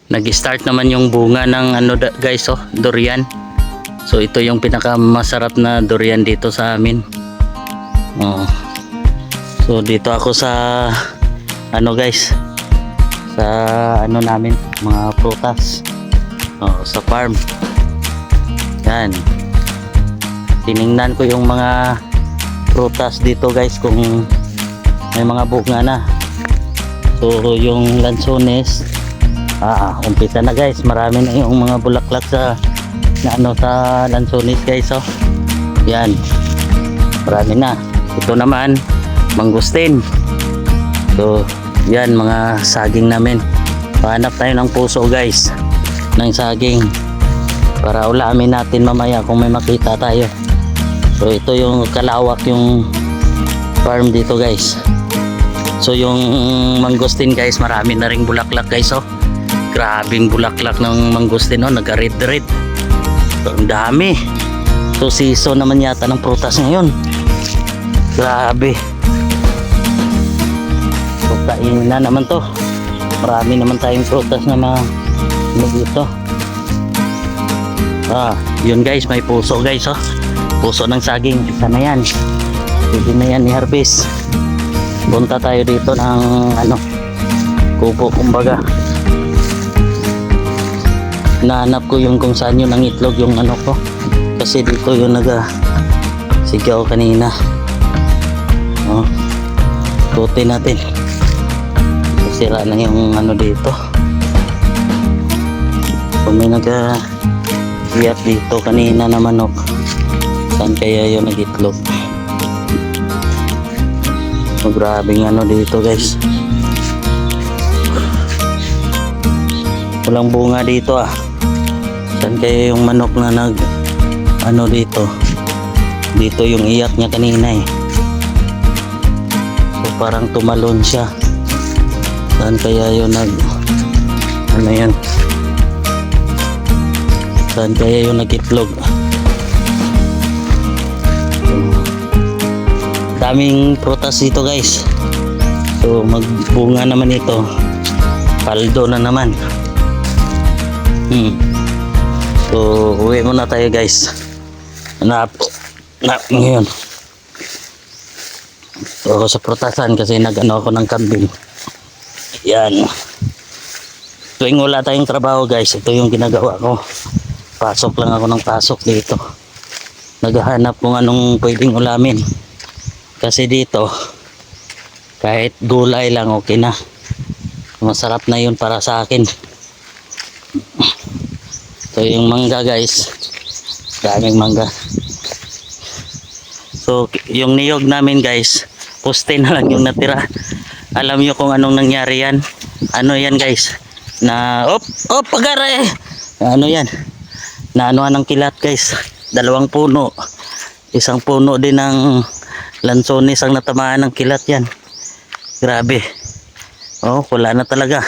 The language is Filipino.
nag-start naman yung bunga ng ano guys, oh, durian. So ito yung pinakamasarap na durian dito sa amin. Oh. So dito ako sa ano guys, sa ano namin, mga prutas. Oh, sa farm. Yan. Tiningnan ko yung mga prutas dito guys kung may mga bunga na. So yung lansones, umpisa na guys, marami na yung mga bulaklak sa sa lansones guys, oh. Yan. Marami na. Ito naman mangustin. So yan, mga saging namin. Pahanap tayo ng puso guys, ng saging, para ulamin natin mamaya kung may makita tayo. So ito yung kalawak yung farm dito guys. So yung mangustin guys, marami na ring bulaklak guys, oh. Grabing bulaklak ng mangustin, oh, nag-red-red. So, ang dami. So season naman yata ng prutas ngayon. Grabe. So kainin na naman to. Marami naman tayong prutas na ano dito. Yun guys, may puso guys, oh. Puso ng saging, isa na yan. Pwede na yan i-harvest. Punta tayo dito ng kubo kumbaga. Nahanap ko yung kung saan yun ang itlog yung ko. Kasi dito yung sigaw kanina. Oh. Tutin natin. Sira na yung dito. Kung may iyat dito kanina na manok, saan kaya yun nag-itlog? So, grabing dito guys. Walang bunga dito Saan kaya yung manok na dito? Dito yung iyak niya kanina So parang tumalon siya. Saan kaya yun yan? Saan kaya yung nag-itlog? Daming prutas dito guys. So magbunga naman ito. Paldo na naman. So uwi muna tayo guys. Ngayon so, ako sa prutasan kasi ako ng kambing. Yan. Tuwing wala tayong trabaho guys, ito yung ginagawa ko. Pasok lang ako ng pasok dito. Naghahanap kung anong pwedeng ulamin. Kasi dito kahit gulay lang okay na. Masarap na yun para sa akin. So yung mangga guys, daming mangga. So yung niyog namin guys, poste na lang yung natira. Alam nyo kung anong nangyari yan? Yan guys, pagare. Yan, naanuhan ng kilat guys. 2 puno. Isang puno din ng lansones ang natamaan ng kilat yan. Grabe. Wala na talaga.